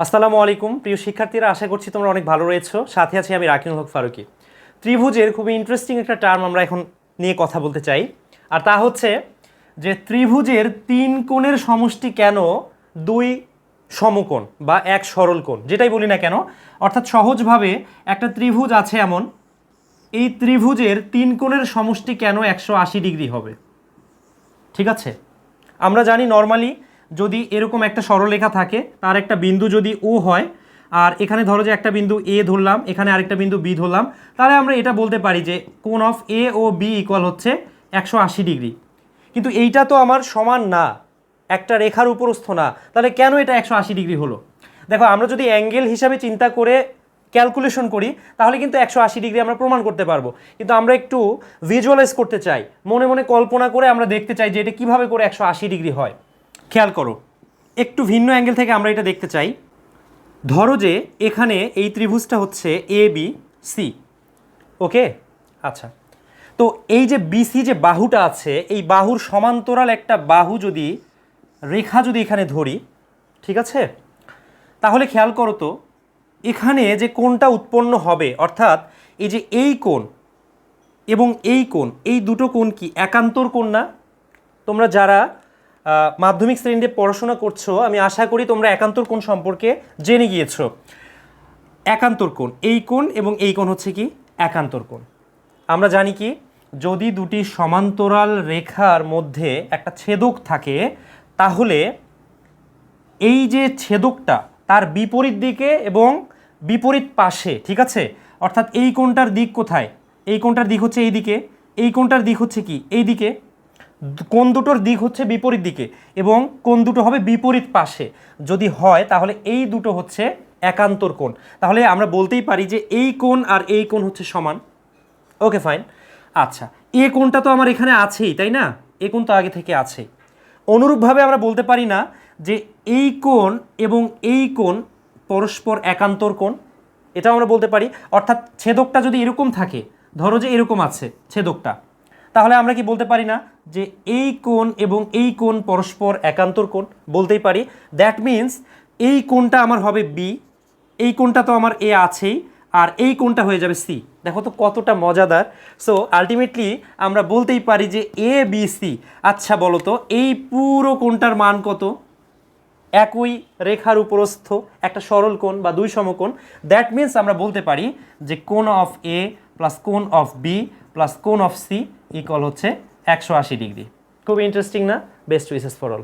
আসসালামু আলাইকুম প্রিয় শিক্ষার্থীরা, আশা করছি তোমরা অনেক ভালো রয়েছো। সাথে আছি আমি রাকিনুল হক ফারুকি। ত্রিভুজের খুবই ইন্টারেস্টিং একটা টার্ম আমরা এখন নিয়ে কথা বলতে চাই, আর তা হচ্ছে যে ত্রিভুজের তিন কোণের সমষ্টি কেন দুই সমকোণ বা এক সরল কোণ, যেটাই বলি না কেন। অর্থাৎ সহজভাবে একটা ত্রিভুজ আছে এমন, এই ত্রিভুজের তিন কোণের সমষ্টি কেন 180 ডিগ্রি হবে। ঠিক আছে, আমরা জানি নর্মালি যদি এরকম একটা সরলরেখা থাকে, তার একটা বিন্দু যদি ও হয়, আর এখানে ধরো যে একটা বিন্দু এ ধরলাম, এখানে আরেকটা বিন্দু বি ধরলাম, তাহলে আমরা এটা বলতে পারি যে কোণ of A O B equal হচ্ছে 180 ডিগ্রি। কিন্তু এইটা তো আমার সমান না, একটা রেখার উপরস্থ না, তাহলে কেন এটা 180 ডিগ্রি হলো? দেখো, আমরা যদি অ্যাঙ্গেল হিসাবে চিন্তা করে ক্যালকুলেশন করি তাহলে কিন্তু 180 ডিগ্রি আমরা প্রমাণ করতে পারবো, কিন্তু আমরা একটু ভিজুয়ালাইজ করতে চাই, মনে মনে কল্পনা করে আমরা দেখতে চাই যে এটা কিভাবে করে 180 ডিগ্রি হয়। খেয়াল করো, একটু ভিন্ন অ্যাঙ্গেল থেকে আমরা এটা দেখতে চাই। ধরো যে এখানে এই ত্রিভুজটা হচ্ছে এ বি সি, ওকে? আচ্ছা, তো এই যে বিসি যে বাহুটা আছে, এই বাহুর সমান্তরাল একটা বাহু যদি রেখা যদি এখানে ধরি, ঠিক আছে, তাহলে খেয়াল করো তো এখানে যে কোণটা উৎপন্ন হবে, অর্থাৎ এই যে এই কোণ এবং এই কোণ, এই দুটো কোণ কি একান্তর কোণ না? তোমরা যারা মাধ্যমিক শ্রেণীতে পড়াশোনা করছো, আমি আশা করি তোমরা একান্তর কোণ সম্পর্কে জেনে গিয়েছো। একান্তর কোণ, এই কোণ এবং এই কোণ হচ্ছে কি একান্তর কোণ। আমরা জানি কি, যদি দুটি সমান্তরাল রেখার মধ্যে একটা ছেদক থাকে, তাহলে এই যে ছেদকটা তার বিপরীত দিকে এবং বিপরীত পাশে, ঠিক আছে, অর্থাৎ এই কোণটার দিক কোথায়? এই কোণটার দিক হচ্ছে এই দিকে, এই কোণটার দিক হচ্ছে কি এই দিকে। কোণ দুটোর দিক হচ্ছে বিপরীত দিকে এবং কোণ দুটো হবে বিপরীত পাশে। যদি হয় তাহলে এই দুটো হচ্ছে একান্তর কোণ। তাহলে আমরা বলতেই পারি যে এই কোণ আর এই কোণ হচ্ছে সমান। ওকে, ফাইন। আচ্ছা, এ কোণটা তো আমার এখানে আছেই, তাই না? এ কোণ তো আগে থেকে আছে। অনুরূপভাবে আমরা বলতে পারি না যে এই কোণ এবং এই কোণ পরস্পর একান্তর কোণ? এটাও আমরা বলতে পারি। অর্থাৎ ছেদকটা যদি এরকম থাকে, ধরো যে এরকম আছে ছেদকটা, তাহলে আমরা কি বলতে পারি না যে এই কোণ এবং এই কোণ পরস্পর একান্তর কোণ? বলতেই পারি। দ্যাট মিন্স এই কোণটা আমার হবে বি, এই কোণটা তো আমার এ আছেই, আর এই কোণটা হয়ে যাবে সি। দেখো তো কতটা মজাদার। সো আলটিমেটলি আমরা বলতেই পারি যে এ বি সি। আচ্ছা বলো তো, এই পুরো কোণটার মান কত? একই রেখার উপরস্থ একটা সরল কোণ বা দুই সমকোণ। দ্যাট মিন্স আমরা বলতে পারি যে কোণ অফ এ প্লাস কোণ অফ বি প্লাস কোণ অফ সি ইকুয়াল হচ্ছে 180 ডিগ্রি। খুব ইন্টারেস্টিং না? Best wishes for all.